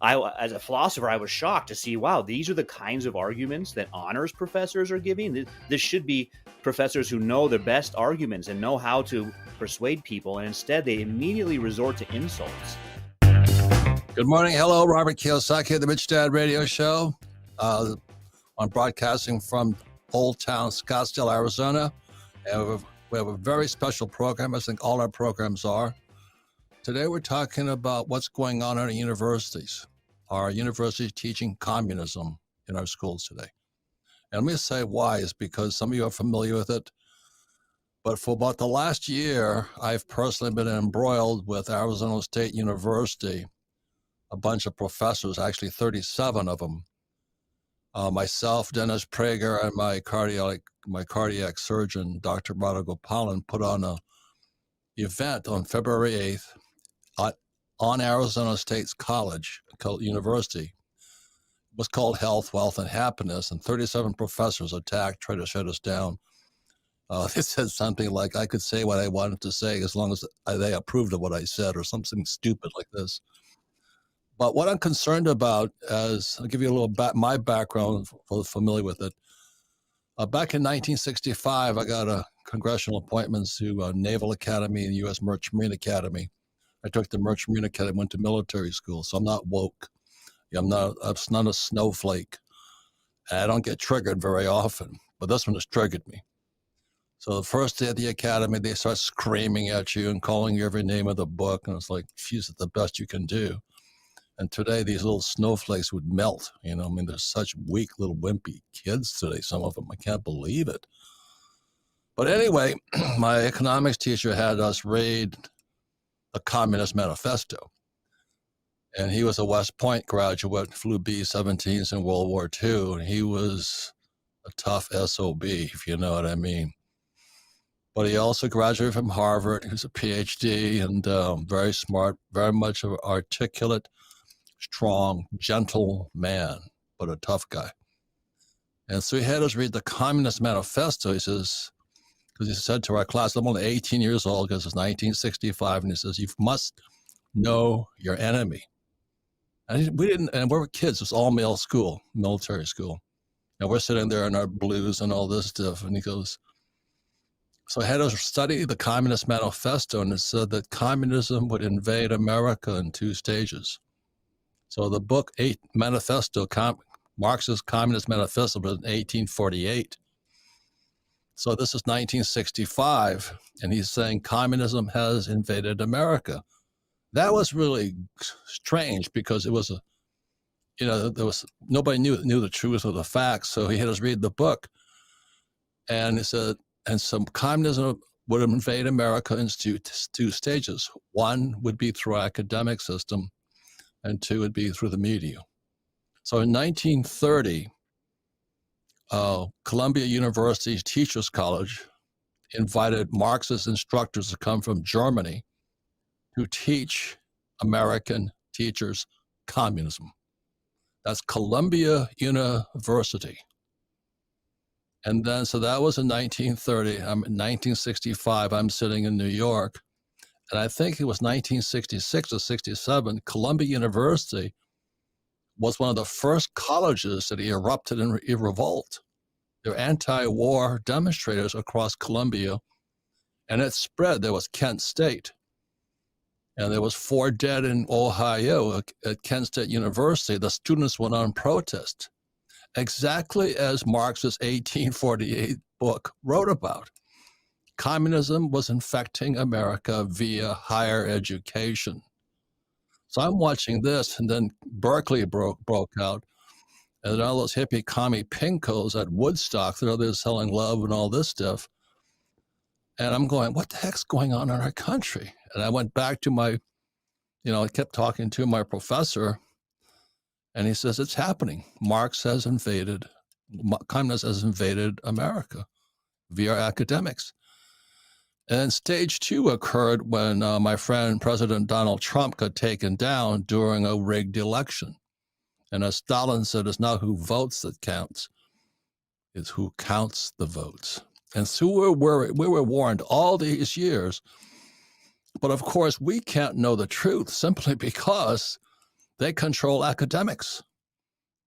as a philosopher, I was shocked to see, wow, these are the kinds of arguments that honors professors are giving. This should be professors who know the best arguments and know how to persuade people, and instead they immediately resort to insults. Good morning. Hello, Robert Kiyosaki, the Rich Dad Radio Show. I'm broadcasting from Old Town, Scottsdale, Arizona. And we have a very special program. I think all our programs are. Today we're talking about what's going on in our universities. Our universities teaching communism in our schools today. And let me say why is because some of you are familiar with it. But for about the last year, I've personally been embroiled with Arizona State University, a bunch of professors, actually 37 of them. Myself, Dennis Prager, and my cardiac surgeon, Dr. Radhagopalan, put on an event on February 8th on Arizona State's University. It was called Health, Wealth, and Happiness, and 37 professors tried to shut us down. They said something like, I could say what I wanted to say as long as they approved of what I said, or something stupid like this. But what I'm concerned about is, I'll give you a little my background for those familiar with it. Back in 1965, I got a congressional appointment to Naval Academy and U.S. Merchant Marine Academy. I took the Merchant Marine Academy, went to military school, so I'm not woke. I'm not a snowflake. I don't get triggered very often, but this one has triggered me. So the first day of the academy, they start screaming at you and calling you every name of the book, and it's like, geez, it's the best you can do. And today, these little snowflakes would melt. I mean, they're such weak little wimpy kids today, some of them. I can't believe it. But anyway, my economics teacher had us read the Communist Manifesto. And he was a West Point graduate, flew B-17s in World War II, and he was a tough SOB, if you know what I mean. But he also graduated from Harvard. He was a PhD and very smart, very much an articulate, strong, gentle man, but a tough guy. And so he had us read the Communist Manifesto. He says, because he said to our class, I'm only 18 years old because it's 1965, and he says, you must know your enemy. And we were kids. It was all male school, military school. And we're sitting there in our blues and all this stuff. And he goes, so I had us study the Communist Manifesto, and it said that communism would invade America in 2 stages. So the book Manifesto, Marx's Communist Manifesto, was in 1848. So this is 1965, and he's saying communism has invaded America. That was really strange because it was nobody knew the truth of the facts. So he had us read the book, and he said, and some communism would invade America in 2 stages. One would be through our academic system, and 2 would be through the media. So in 1930, Columbia University's Teachers College invited Marxist instructors to come from Germany to teach American teachers communism. That's Columbia University. And then, so that was in 1930. In 1965, I'm sitting in New York. And I think it was 1966 or 67, Columbia University was one of the first colleges that erupted in revolt. There were anti-war demonstrators across Columbia, and it spread. There was Kent State, and there was 4 dead in Ohio at Kent State University. The students went on protest, exactly as Marx's 1848 book wrote about. Communism was infecting America via higher education. So I'm watching this, and then Berkeley broke out, and all those hippie commie pinkos at Woodstock, they're selling love and all this stuff. And I'm going, what the heck's going on in our country? And I went back to I kept talking to my professor, and he says, it's happening. Communism has invaded America via academics. And stage 2 occurred when my friend President Donald Trump got taken down during a rigged election. And as Stalin said, it's not who votes that counts, it's who counts the votes. And so we were warned all these years. But of course, we can't know the truth simply because They control academics.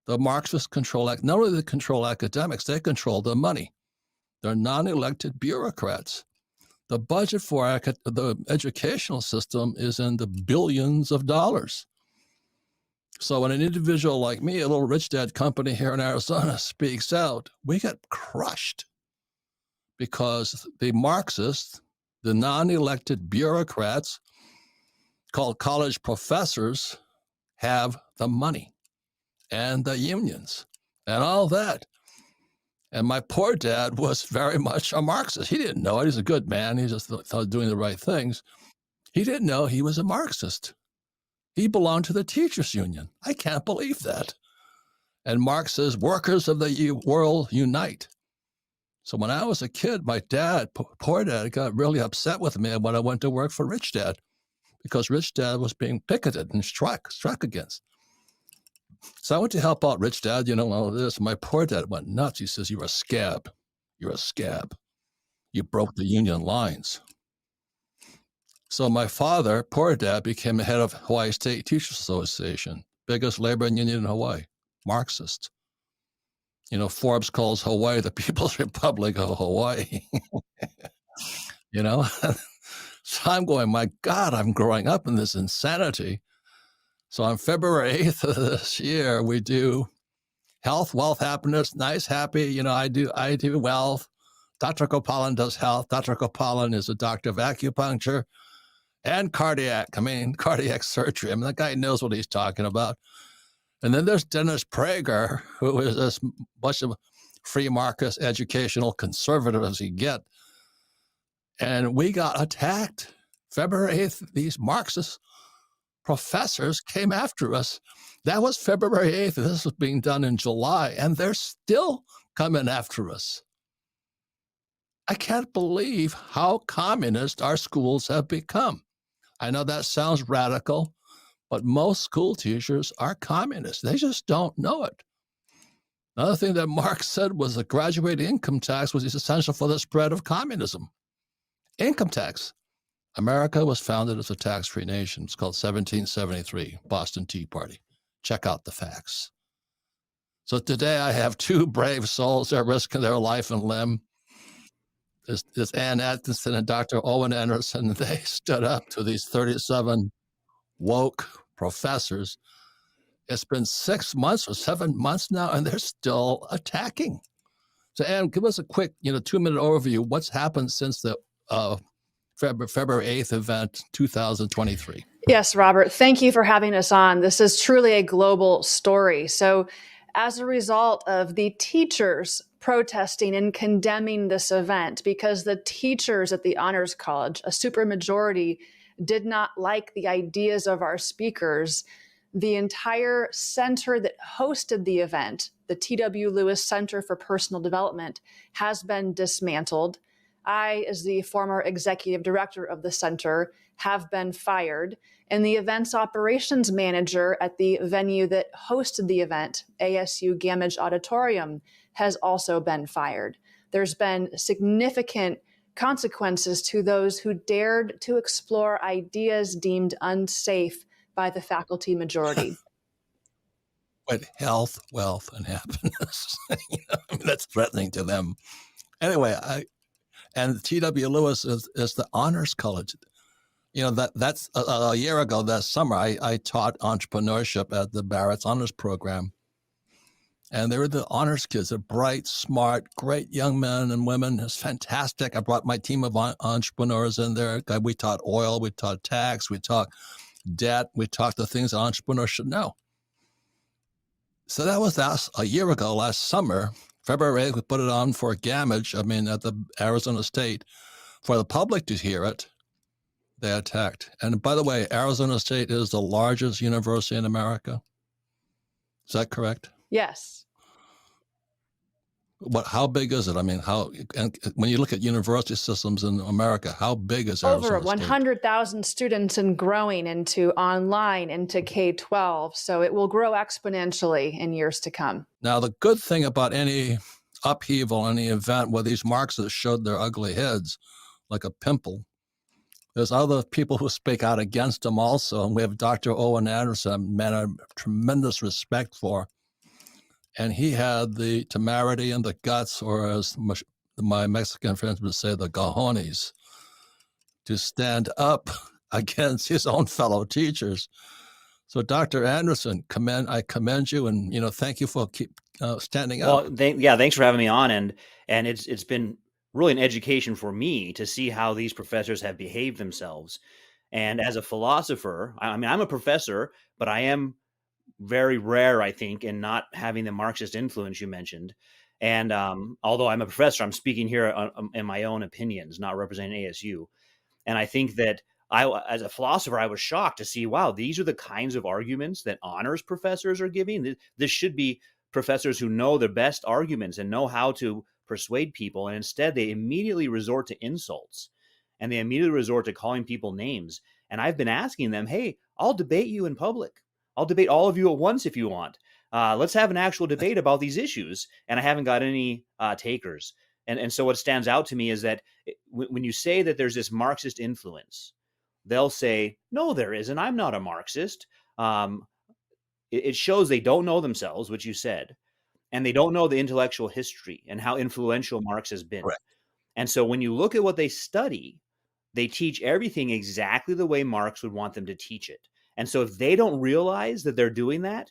The Marxists control, not only do they control academics, they control the money. They're non-elected bureaucrats. The budget for the educational system is in the billions of dollars. So when an individual like me, a little rich dad company here in Arizona, speaks out, we get crushed because the Marxists, the non-elected bureaucrats called college professors, have the money and the unions and all that. And my poor dad was very much a Marxist. He didn't know it. He's a good man. He just thought doing the right things. He didn't know he was a Marxist. He belonged to the teachers union. I can't believe that. And Marx says, workers of the world unite. So when I was a kid, my dad, poor dad, got really upset with me when I went to work for Rich Dad, because Rich Dad was being picketed and struck against. So I went to help out Rich Dad, all this. My poor dad went nuts. He says, you're a scab. You're a scab. You broke the union lines. So my father, poor dad, became the head of Hawaii State Teachers Association, biggest labor union in Hawaii, Marxist. Forbes calls Hawaii the People's Republic of Hawaii. So I'm going, my God, I'm growing up in this insanity. So on February 8th of this year, we do health, wealth, happiness, nice, happy. I do wealth. Dr. Gopalan does health. Dr. Gopalan is a doctor of acupuncture and cardiac surgery. That guy knows what he's talking about. And then there's Dennis Prager, who is as much of a free market educational conservative as you get. And we got attacked. February 8th, these Marxist professors came after us. That was February 8th. This was being done in July, and they're still coming after us. I can't believe how communist our schools have become. I know that sounds radical, but most school teachers are communists. They just don't know it. Another thing that Marx said was the graduated income tax was essential for the spread of communism. Income tax. America was founded as a tax-free nation. It's called 1773, Boston Tea Party. Check out the facts. So today I have two brave souls that are risking their life and limb. There's Ann Atkinson and Dr. Owen Anderson. They stood up to these 37 woke professors. It's been 6 months or 7 months now, and they're still attacking. So Ann, give us a quick, 2-minute overview. What's happened since the February 8th event, 2023. Yes, Robert, thank you for having us on. This is truly a global story. So as a result of the teachers protesting and condemning this event, because the teachers at the Honors College, a supermajority, did not like the ideas of our speakers, the entire center that hosted the event, the T.W. Lewis Center for Personal Development, has been dismantled. I, as the former executive director of the center, have been fired, and the events operations manager at the venue that hosted the event, ASU Gamage Auditorium, has also been fired. There's been significant consequences to those who dared to explore ideas deemed unsafe by the faculty majority. But health, wealth, and happiness, that's threatening to them. Anyway, and T.W. Lewis is the Honors College. That's a year ago, that summer, I taught entrepreneurship at the Barrett's Honors Program. And they were the honors kids. They're bright, smart, great young men and women. It's fantastic. I brought my team of entrepreneurs in there. We taught oil, we taught tax, we taught debt, we taught the things that entrepreneurs should know. So that was a year ago, last summer. February 8th, we put it on for Gamage, at the Arizona State. For the public to hear it, they attacked. And by the way, Arizona State is the largest university in America. Is that correct? Yes. How big is it? And when you look at university systems in America, how big is Arizona Over 100,000 students and growing into online, into K-12. So it will grow exponentially in years to come. Now, the good thing about any upheaval, any event where these Marxists showed their ugly heads like a pimple, There's other people who speak out against him also. And we have Dr. Owen Anderson, a man I have tremendous respect for. And he had the temerity and the guts, or as my Mexican friends would say, the cojones, to stand up against his own fellow teachers. So, Dr. Anderson, I commend you, and thank you for standing up. Well, thanks for having me on, and it's been really an education for me to see how these professors have behaved themselves. And as a philosopher, I mean, I'm a professor, but I am very rare, I think, in not having the Marxist influence you mentioned. And although I'm a professor, I'm speaking here in my own opinions, not representing ASU. And I think that as a philosopher, I was shocked to see, wow, these are the kinds of arguments that honors professors are giving. This should be professors who know the best arguments and know how to persuade people. And instead, they immediately resort to insults, and they immediately resort to calling people names. And I've been asking them, hey, I'll debate you in public. I'll debate all of you at once if you want. Let's have an actual debate about these issues. And I haven't got any takers. And so what stands out to me is that when you say that there's this Marxist influence, they'll say, no, there isn't. I'm not a Marxist. It shows they don't know themselves, which you said, and they don't know the intellectual history and how influential Marx has been. Correct. And so when you look at what they study, they teach everything exactly the way Marx would want them to teach it. And so if they don't realize that they're doing that,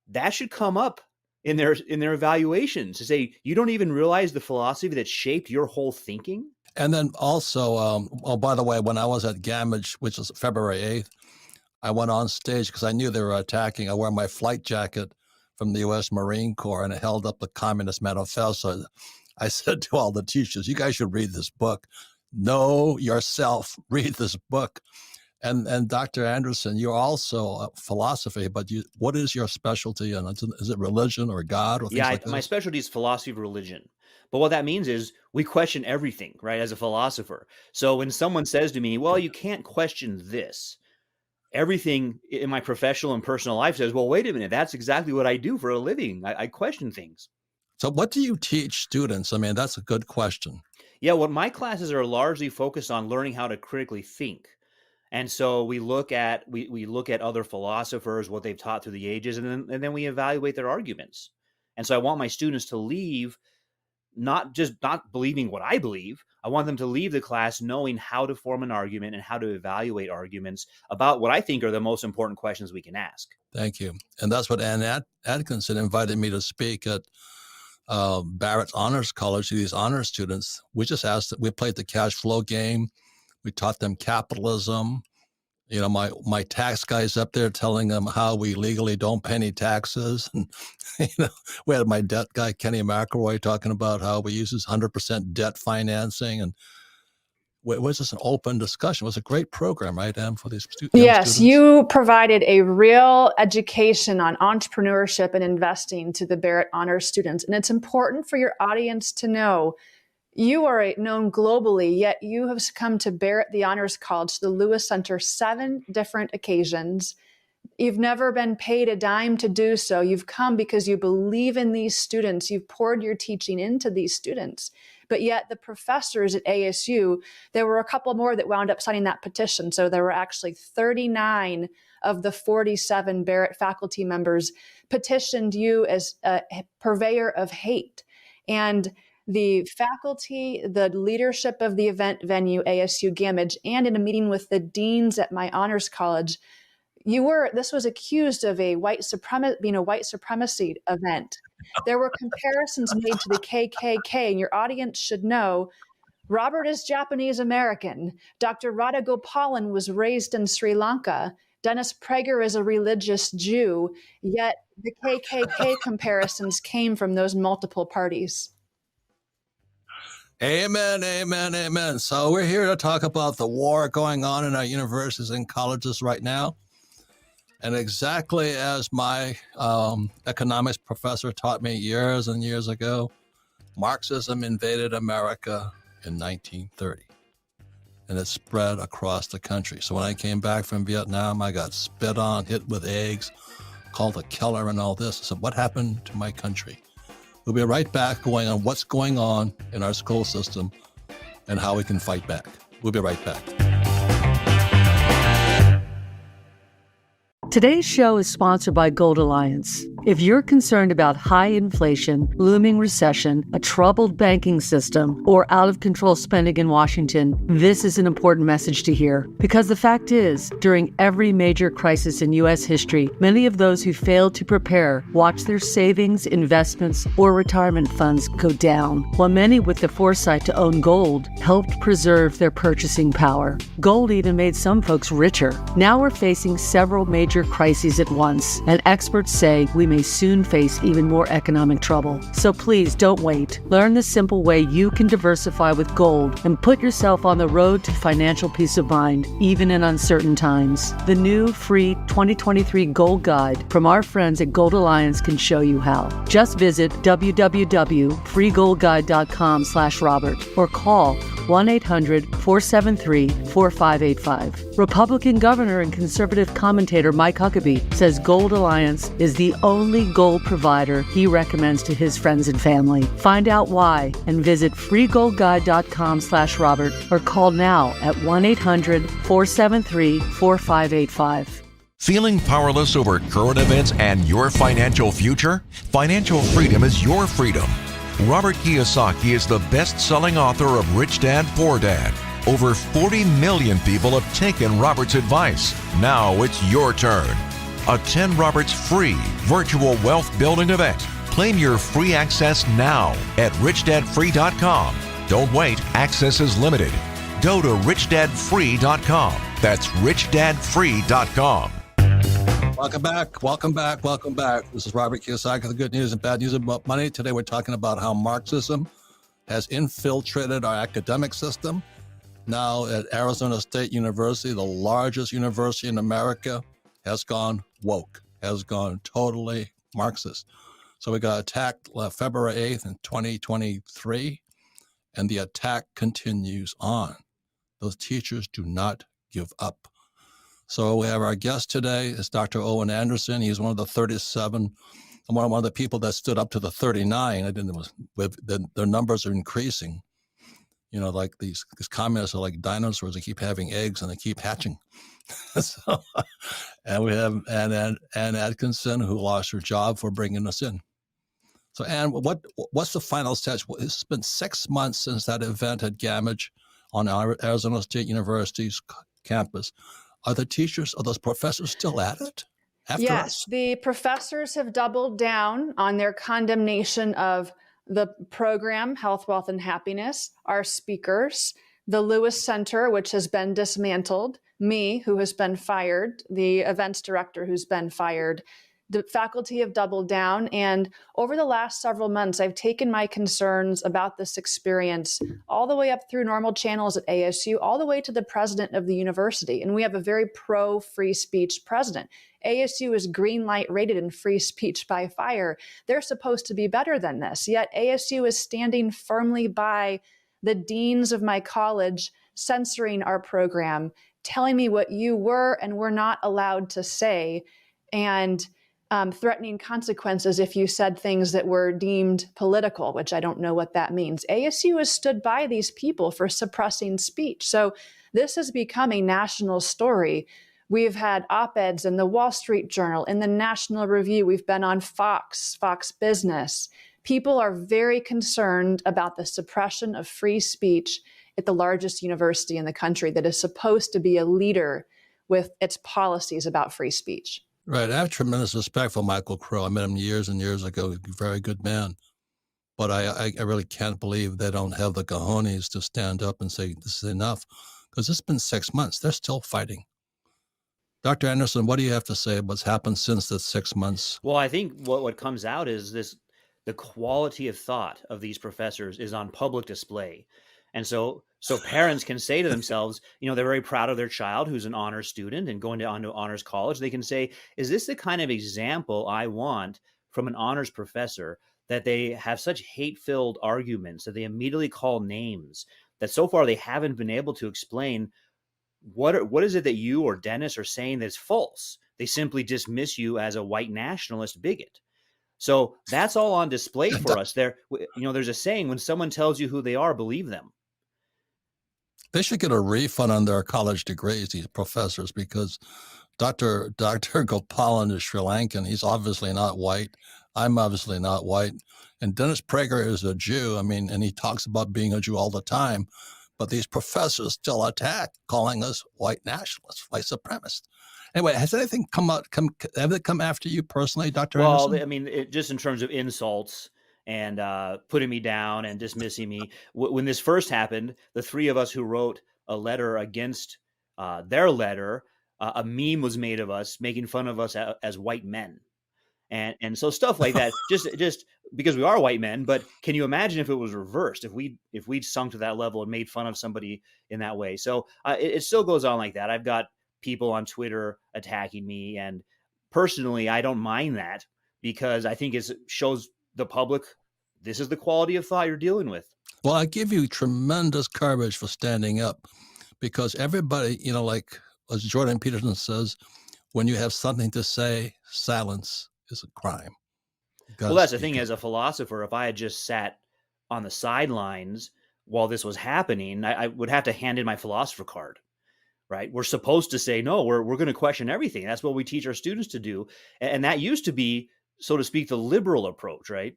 that should come up in their evaluations to say, you don't even realize the philosophy that shaped your whole thinking. And then also, by the way, when I was at Gamage, which was February 8th, I went on stage because I knew they were attacking. I wore my flight jacket from the U.S. Marine Corps, and it held up the Communist Manifesto. I said to all the teachers, you guys should read this book. Know yourself. Read this book. And Dr. Anderson, you're also philosophy, but what is your specialty? And is it religion or God or things like that? My specialty is philosophy of religion. But what that means is we question everything, right, as a philosopher. So when someone says to me, well, you can't question this, everything in my professional and personal life says, well, wait a minute, that's exactly what I do for a living. I question things. So what do you teach students? I mean, that's a good question. Yeah, what my classes are largely focused on learning how to critically think. And so we look at other philosophers, what they've taught through the ages, and then we evaluate their arguments. And so I want my students to leave not believing what I believe. I want them to leave the class knowing how to form an argument and how to evaluate arguments about what I think are the most important questions we can ask. Thank you. And that's what Ann Atkinson invited me to speak at Barrett's Honors College to these honors students. We just asked that we played the cash flow game. We taught them capitalism. You know, my tax guy's up there telling them how we legally don't pay any taxes. And, we had my debt guy, Kenny McElroy, talking about how we use 100% debt financing. And it was just an open discussion. It was a great program, right, Em, for these students? Yes, you provided a real education on entrepreneurship and investing to the Barrett Honors students. And it's important for your audience to know you are known globally, yet you have come to Barrett the Honors College, the Lewis Center, 7 different occasions. You've never been paid a dime to do so. You've come because you believe in these students. You've poured your teaching into these students. But yet the professors at ASU, there were a couple more that wound up signing that petition. So there were actually 39 of the 47 Barrett faculty members petitioned you as a purveyor of hate. And the faculty, the leadership of the event venue, ASU Gamage, and in a meeting with the deans at my honors college, this was accused of being a white supremacy event. There were comparisons made to the KKK, and your audience should know Robert is Japanese American. Dr. Radha Gopalan was raised in Sri Lanka. Dennis Prager is a religious Jew, yet the KKK comparisons came from those multiple parties. Amen, amen, amen. So we're here to talk about the war going on in our universities and colleges right now. And exactly as my economics professor taught me years and years ago, Marxism invaded America in 1930. And it spread across the country. So when I came back from Vietnam, I got spit on, hit with eggs, called a killer and all this. I said, what happened to my country? We'll be right back going on what's going on in our school system and how we can fight back. We'll be right back. Today's show is sponsored by Gold Alliance. If you're concerned about high inflation, looming recession, a troubled banking system, or out-of-control spending in Washington, this is an important message to hear. Because the fact is, during every major crisis in U.S. history, many of those who failed to prepare watch their savings, investments, or retirement funds go down, while many with the foresight to own gold helped preserve their purchasing power. Gold even made some folks richer. Now we're facing several major crises at once, and experts say we may soon face even more economic trouble. So please don't wait. Learn the simple way you can diversify with gold and put yourself on the road to financial peace of mind, even in uncertain times. The new free 2023 Gold Guide from our friends at Gold Alliance can show you how. Just visit www.freegoldguide.com/Robert or call 1-800-473-4585. Republican governor and conservative commentator Mike Huckabee says Gold Alliance is the only gold provider he recommends to his friends and family. Find out why and visit freegoldguide.com/Robert or call now at 1-800-473-4585. Feeling powerless over current events and your financial future? Financial freedom is your freedom. Robert Kiyosaki is the best-selling author of Rich Dad, Poor Dad. Over 40 million people have taken Robert's advice. Now it's your turn. Attend Robert's free virtual wealth building event. Claim your free access now at richdadfree.com. Don't wait, access is limited. Go to richdadfree.com. That's richdadfree.com. Welcome back. This is Robert Kiyosaki, the good news and bad news about money. Today we're talking about how Marxism has infiltrated our academic system. Now at Arizona State University, the largest university in America, has gone woke, has gone totally Marxist. So we got attacked February 8th in 2023, and the attack continues on. Those teachers do not give up. So we have our guest today is Dr. Owen Anderson. He's one of the 37, one of the people that stood up to the 39. I didn't. Their numbers are increasing. You know, like these communists are like dinosaurs. They keep having eggs and they keep hatching. So, and we have Ann Atkinson, who lost her job for bringing us in. So, Ann, what's the final stage? It's been 6 months since that event at Gamage on Arizona State University's campus. Are the teachers, are those professors still at it? Yes, the professors have doubled down on their condemnation of the program, Health, Wealth, and Happiness, our speakers, the Lewis Center, which has been dismantled, me, who has been fired, the events director who's been fired. The faculty have doubled down. And over the last several months, I've taken my concerns about this experience all the way up through normal channels at ASU, all the way to the president of the university. And we have a very pro-free speech president. ASU is green light rated in free speech by fire. They're supposed to be better than this. Yet ASU is standing firmly by the deans of my college, censoring our program, telling me what you were and were not allowed to say, and threatening consequences if you said things that were deemed political, which I don't know what that means. ASU has stood by these people for suppressing speech. So this has become a national story. We've had op-eds in the Wall Street Journal, in the National Review. We've been on Fox Business. People are very concerned about the suppression of free speech at the largest university in the country that is supposed to be a leader with its policies about free speech. Right. I have tremendous respect for Michael Crow. I met him years and years ago. He's a very good man. But I really can't believe they don't have the cojones to stand up and say, this is enough. Because it's been 6 months. They're still fighting. Dr. Anderson, what do you have to say about what's happened since the 6 months? Well, I think what comes out is the quality of thought of these professors is on public display. And so parents can say to themselves, you know, they're very proud of their child who's an honors student and going on to honors college. They can say, is this the kind of example I want from an honors professor, that they have such hate-filled arguments, that they immediately call names, that so far they haven't been able to explain what is it that you or Dennis are saying that's false? They simply dismiss you as a white nationalist bigot. So that's all on display for us there. You know, there's a saying, when someone tells you who they are, believe them. They should get a refund on their college degrees, these professors, because Dr. Gopalan is Sri Lankan. He's obviously not white. I'm obviously not white. And Dennis Prager is a Jew. I mean, and he talks about being a Jew all the time. But these professors still attack, calling us white nationalists, white supremacists. Anyway, has anything ever come after you personally, Dr. Well, Anderson? I mean, just in terms of insults and putting me down and dismissing me. When this first happened, the three of us who wrote a letter against their letter, a meme was made of us making fun of us as white men. And so stuff like that, just because we are white men. But can you imagine if it was reversed, if we'd sunk to that level and made fun of somebody in that way? So it still goes on like that. I've got people on Twitter attacking me, and personally, I don't mind that because I think it shows the public this is the quality of thought you're dealing with. Well, I give you tremendous courage for standing up, because everybody, like as Jordan Peterson says, when you have something to say, silence is a crime. Well, that's the thing. As a philosopher, if I had just sat on the sidelines while this was happening, I would have to hand in my philosopher card, right? We're supposed to say, no, we're going to question everything. That's what we teach our students to do. And that used to be, so to speak, the liberal approach, right?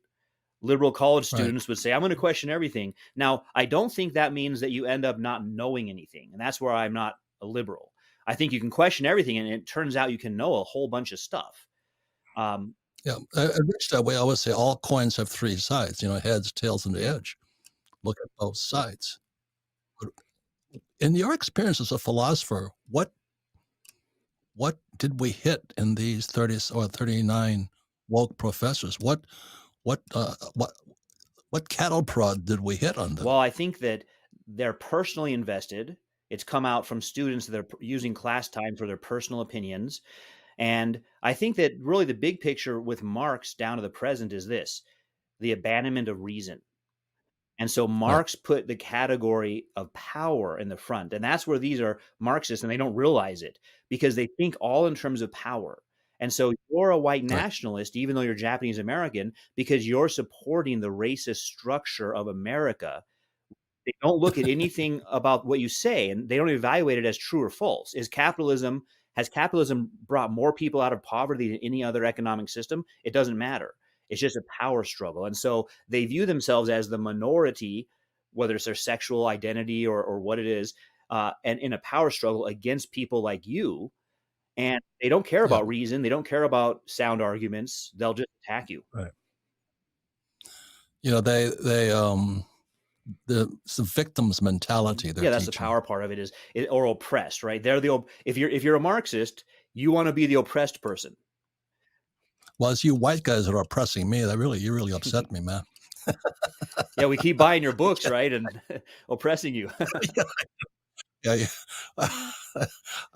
Liberal college students would say, I'm going to question everything. Now, I don't think that means that you end up not knowing anything. And that's where I'm not a liberal. I think you can question everything, and it turns out you can know a whole bunch of stuff. Yeah, Rich Dad, we always say all coins have three sides, heads, tails, and the edge. Look at both sides. In your experience as a philosopher, what did we hit in these 30 or 39 woke professors? What cattle prod did we hit on them? Well, I think that they're personally invested. It's come out from students that are using class time for their personal opinions. And I think that really the big picture with Marx down to the present is this: the abandonment of reason. And so Marx put the category of power in the front. And that's where these are Marxists, and they don't realize it because they think all in terms of power. And so you're a white nationalist, even though you're Japanese American, because you're supporting the racist structure of America. They don't look at anything about what you say, and they don't evaluate it as true or false. Has capitalism brought more people out of poverty than any other economic system? It doesn't matter. It's just a power struggle. And so they view themselves as the minority, whether it's their sexual identity or what it is, and in a power struggle against people like you. And they don't care about reason. They don't care about sound arguments. They'll just attack you. Right. It's the victim's mentality. That's the power part of it, or oppressed, right? If you're a Marxist, you want to be the oppressed person. Well, it's you white guys that are oppressing me. You really upset me, man. Yeah, we keep buying your books, right, and oppressing you. Yeah.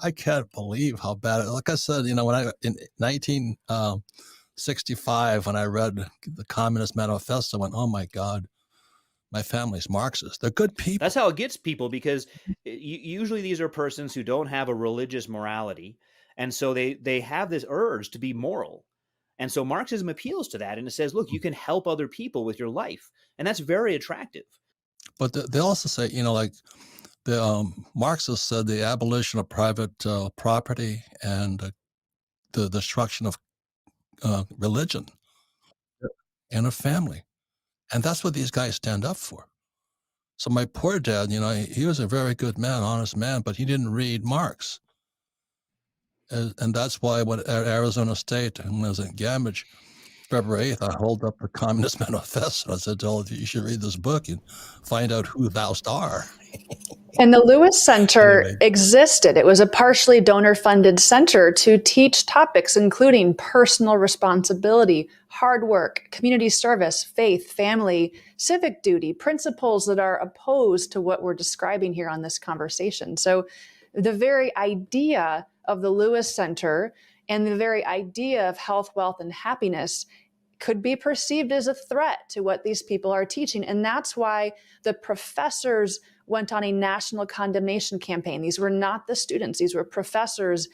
I can't believe how bad. Like I said, when I in 1965, when I read the Communist Manifesto, I went, "Oh my God, my family's Marxist. They're good people." That's how it gets people, because usually these are persons who don't have a religious morality, and so they have this urge to be moral. And so Marxism appeals to that, and it says, look, you can help other people with your life. And that's very attractive. But they also say, like the Marxists said, the abolition of private property and the destruction of religion and of family. And that's what these guys stand up for. So my poor dad, he was a very good man, honest man, but he didn't read Marx. And that's why at Arizona State, when I was in Gamage, February 8th, I hold up the Communist Manifesto. I said, you should read this book and find out who thou art. And the Lewis Center existed. It was a partially donor-funded center to teach topics including personal responsibility, hard work, community service, faith, family, civic duty, principles that are opposed to what we're describing here on this conversation. So the very idea of the Lewis Center and the very idea of health, wealth, and happiness could be perceived as a threat to what these people are teaching. And that's why the professors went on a national condemnation campaign. These were not the students. These were professors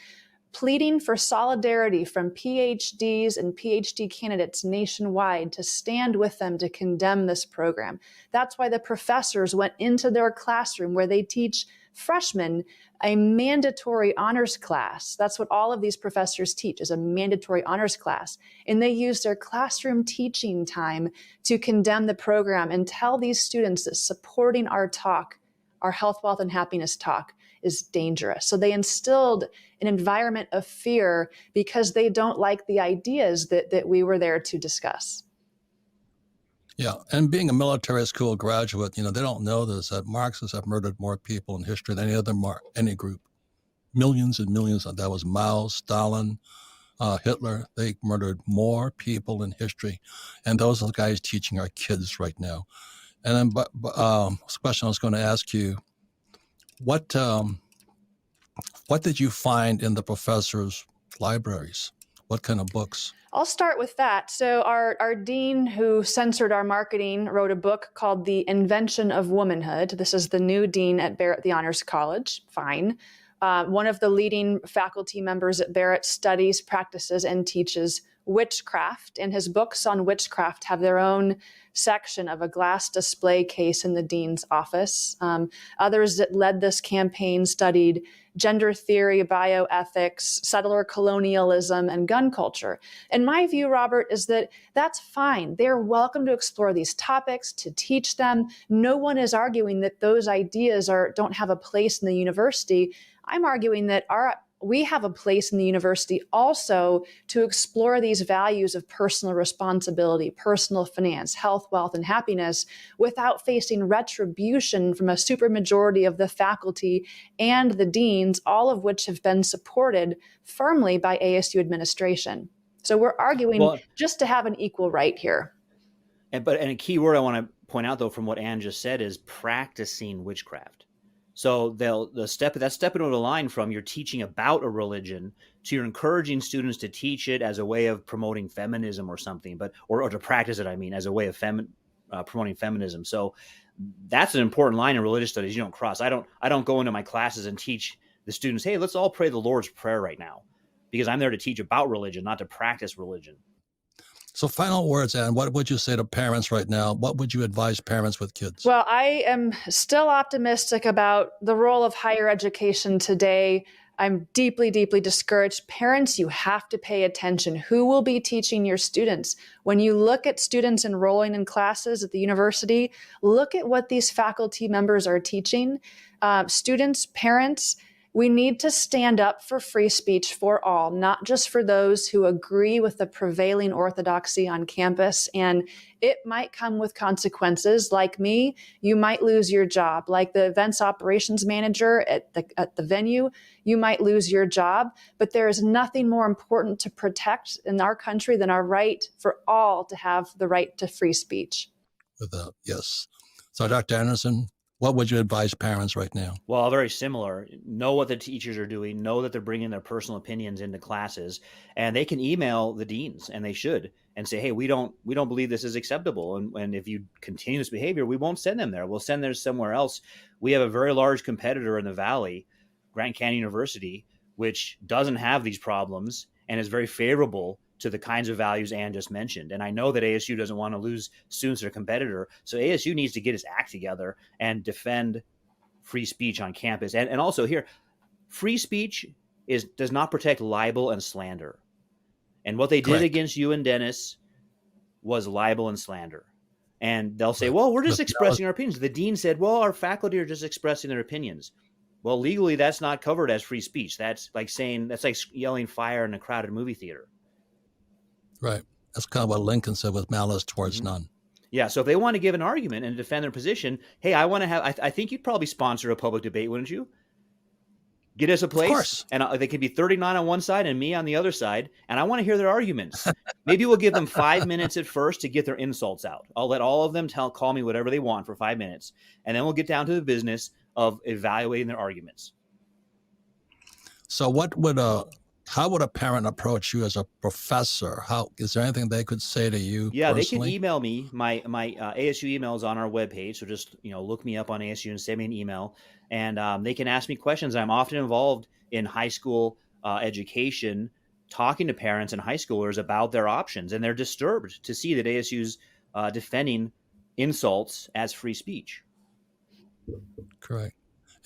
pleading for solidarity from PhDs and PhD candidates nationwide to stand with them to condemn this program. That's why the professors went into their classroom where they teach freshmen a mandatory honors class. That's what all of these professors teach, is a mandatory honors class. And they use their classroom teaching time to condemn the program and tell these students that supporting our talk, our health, wealth, and happiness talk, is dangerous. So they instilled an environment of fear because they don't like the ideas that we were there to discuss. Yeah, and being a military school graduate, they don't know this, that Marxists have murdered more people in history than any group. Millions and millions. That was Mao, Stalin, Hitler. They murdered more people in history. And those are the guys teaching our kids right now. And then, this question I was going to ask you, what did you find in the professors' libraries? What kind of books? I'll start with that. So our dean who censored our marketing wrote a book called The Invention of Womanhood. This is the new dean at Barrett the Honors College. Fine. One of the leading faculty members at Barrett studies, practices, and teaches witchcraft. And his books on witchcraft have their own section of a glass display case in the dean's office. Others that led this campaign studied gender theory, bioethics, settler colonialism, and gun culture. And my view, Robert, is that that's fine. They're welcome to explore these topics, to teach them. No one is arguing that those ideas don't have a place in the university. I'm arguing that we have a place in the university also to explore these values of personal responsibility, personal finance, health, wealth, and happiness without facing retribution from a supermajority of the faculty and the deans, all of which have been supported firmly by ASU administration. So we're arguing just to have an equal right here. And a key word I want to point out, though, from what Ann just said, is practicing witchcraft. So that's stepping over the line from you're teaching about a religion to you're encouraging students to teach it as a way of promoting feminism or something, or to practice it, as a way of promoting feminism. So that's an important line in religious studies you don't cross. I don't go into my classes and teach the students, hey, let's all pray the Lord's Prayer right now, because I'm there to teach about religion, not to practice religion. So final words, Ann, what would you say to parents right now? What would you advise parents with kids? Well, I am still optimistic about the role of higher education today. I'm deeply, deeply discouraged. Parents, you have to pay attention. Who will be teaching your students? When you look at students enrolling in classes at the university, look at what these faculty members are teaching. Students, parents, we need to stand up for free speech for all, not just for those who agree with the prevailing orthodoxy on campus. And it might come with consequences. Like me, you might lose your job. Like the events operations manager at the venue, you might lose your job. But there is nothing more important to protect in our country than our right for all to have the right to free speech. Yes. So, Dr. Anderson, what would you advise parents right now? Well, very similar. Know what the teachers are doing. Know that they're bringing their personal opinions into classes, and they can email the deans, and they should, and say, "Hey, we don't believe this is acceptable, and if you continue this behavior, we won't send them there. We'll send them somewhere else." We have a very large competitor in the Valley, Grand Canyon University, which doesn't have these problems and is very favorable to the kinds of values Ann just mentioned. And I know that ASU doesn't want to lose students to their competitor. So ASU needs to get its act together and defend free speech on campus. And also here, free speech does not protect libel and slander. And what they did against you and Dennis was libel and slander. And they'll say, well, we're just expressing our opinions. The dean said, well, our faculty are just expressing their opinions. Well, legally, that's not covered as free speech. That's like yelling fire in a crowded movie theater. Right. That's kind of what Lincoln said, with malice towards none. Yeah. So if they want to give an argument and defend their position, hey, I want to have, I think you'd probably sponsor a public debate, wouldn't you? Get us a place. Of course. And they could be 39 on one side and me on the other side. And I want to hear their arguments. Maybe we'll give them 5 minutes at first to get their insults out. I'll let all of them call me whatever they want for 5 minutes. And then we'll get down to the business of evaluating their arguments. So how would a parent approach you as a professor? Is there anything they could say to you? Yeah, personally? they can email me. My ASU email is on our webpage. So just look me up on ASU and send me an email. And they can ask me questions. I'm often involved in high school education, talking to parents and high schoolers about their options. And they're disturbed to see that ASU's defending insults as free speech. Correct.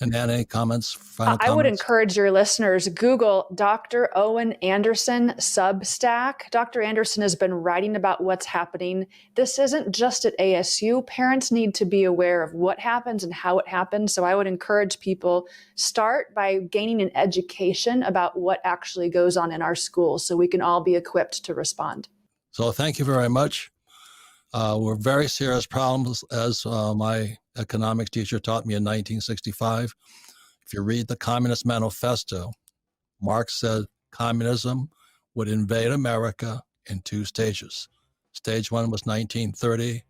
And Ann, any comments, final I would comments? encourage your listeners, Google Dr. Owen Anderson Substack. Dr. Anderson has been writing about what's happening. This isn't just at ASU. Parents need to be aware of what happens and how it happens. So I would encourage people, start by gaining an education about what actually goes on in our schools so we can all be equipped to respond. So thank you very much. We're very serious problems, as my economics teacher taught me in 1965. If you read the Communist Manifesto, Marx said communism would invade America in 2 stages. Stage 1 was 1930,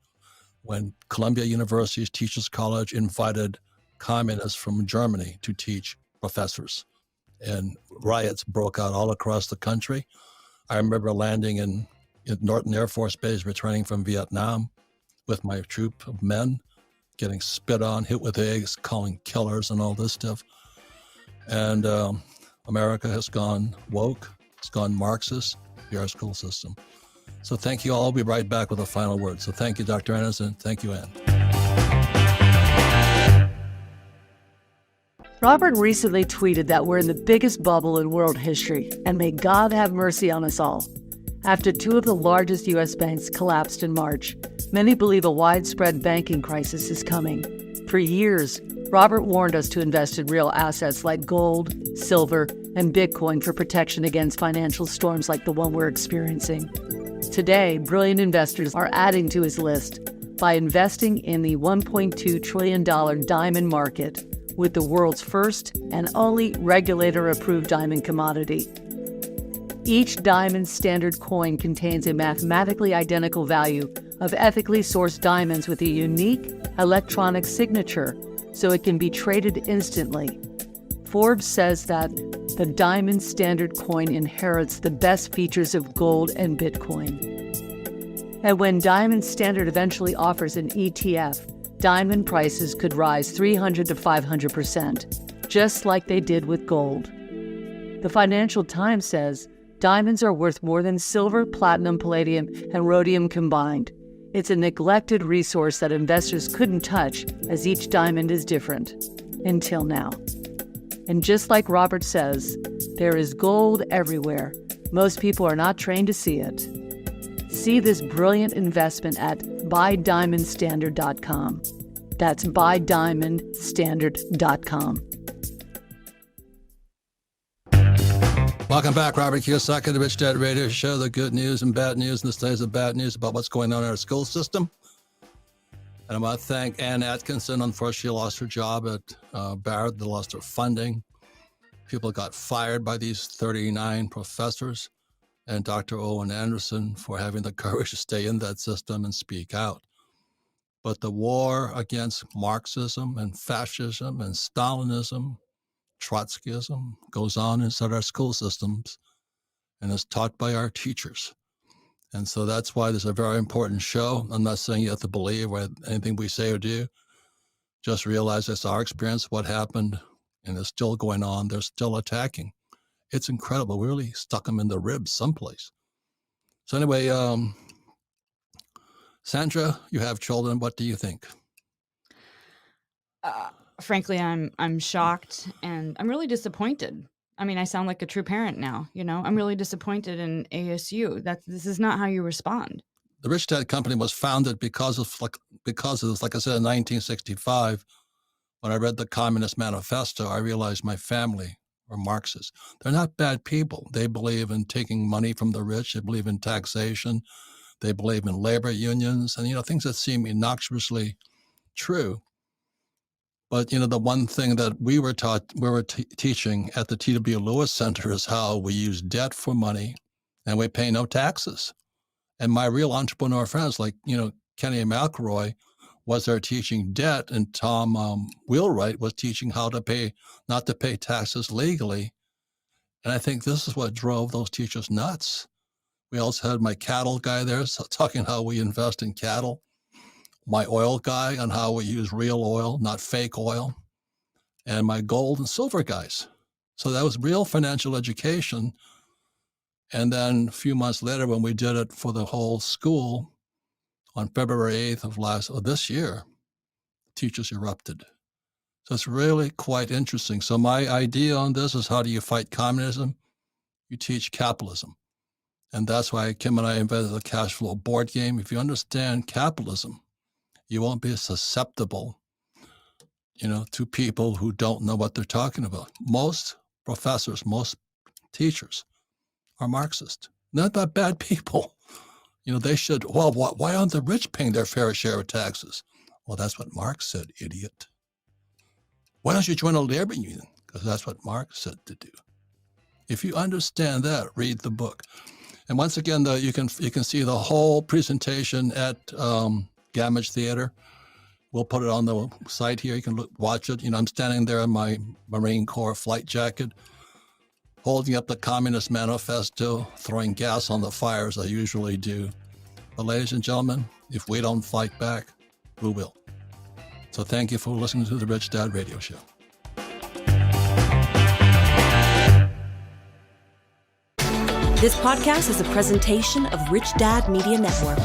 when Columbia University's Teachers College invited communists from Germany to teach professors. And riots broke out all across the country. I remember landing in Norton Air Force Base, returning from Vietnam with my troop of men, getting spit on, hit with eggs, calling killers and all this stuff. And America has gone woke, it's gone Marxist, our school system. So thank you all. I'll be right back with a final word. So thank you, Dr. Anderson. Thank you, Ann. Robert recently tweeted that we're in the biggest bubble in world history, and may God have mercy on us all. After 2 of the largest U.S. banks collapsed in March, many believe a widespread banking crisis is coming. For years, Robert warned us to invest in real assets like gold, silver, and Bitcoin for protection against financial storms like the one we're experiencing. Today, brilliant investors are adding to his list by investing in the $1.2 trillion diamond market with the world's first and only regulator-approved diamond commodity. Each diamond standard coin contains a mathematically identical value of ethically sourced diamonds with a unique electronic signature, so it can be traded instantly. Forbes says that the diamond standard coin inherits the best features of gold and Bitcoin. And when Diamond Standard eventually offers an ETF, diamond prices could rise 300 to 500%, just like they did with gold. The Financial Times says diamonds are worth more than silver, platinum, palladium, and rhodium combined. It's a neglected resource that investors couldn't touch, as each diamond is different. Until now. And just like Robert says, there is gold everywhere. Most people are not trained to see it. See this brilliant investment at buydiamondstandard.com. That's buydiamondstandard.com. Welcome back, Robert Kiyosaki, the Rich Dad Radio Show, the good news and bad news, and the days of bad news about what's going on in our school system. And I want to thank Ann Atkinson. Unfortunately, she lost her job at Barrett. They lost her funding. People got fired by these 39 professors. And Dr. Owen Anderson for having the courage to stay in that system and speak out. But the war against Marxism and fascism and Stalinism, Trotskyism, goes on inside our school systems and is taught by our teachers. And so that's why this is a very important show. I'm not saying you have to believe anything we say or do. Just realize it's our experience, what happened, and it's still going on. They're still attacking. It's incredible. We really stuck them in the ribs someplace. So anyway, Sandra, you have children. What do you think? Frankly, I'm shocked and I'm really disappointed. I mean, I sound like a true parent now, you know. I'm really disappointed in ASU. This is not how you respond. The Rich Dad Company was founded because of, like I said, in 1965, when I read the Communist Manifesto, I realized my family were Marxists. They're not bad people. They believe in taking money from the rich. They believe in taxation. They believe in labor unions and, things that seem innocuously true. But, the one thing that we were teaching at the T.W. Lewis Center is how we use debt for money and we pay no taxes. And my real entrepreneur friends like, Kenny McElroy was there teaching debt, and Tom Wheelwright was teaching how to not to pay taxes legally. And I think this is what drove those teachers nuts. We also had my cattle guy there talking how we invest in cattle. My oil guy on how we use real oil, not fake oil, and my gold and silver guys. So that was real financial education. And then a few months later, when we did it for the whole school on February 8th of this year, teachers erupted. So it's really quite interesting. So my idea on this is, how do you fight communism? You teach capitalism. And that's why Kim and I invented the cash flow board game. If you understand capitalism, you won't be susceptible, to people who don't know what they're talking about. Most professors, most teachers are Marxist. Not that bad people. They should, why aren't the rich paying their fair share of taxes? Well, that's what Marx said, idiot. Why don't you join a labor union? Because that's what Marx said to do. If you understand that, read the book. And once again, you can see the whole presentation at Gamage Theater. We'll put it on the site here. You can watch it. I'm standing there in my Marine Corps flight jacket, holding up the Communist Manifesto, throwing gas on the fire as I usually do. But ladies and gentlemen, if we don't fight back, who will? So thank you for listening to the Rich Dad Radio Show. This podcast is a presentation of Rich Dad Media Network.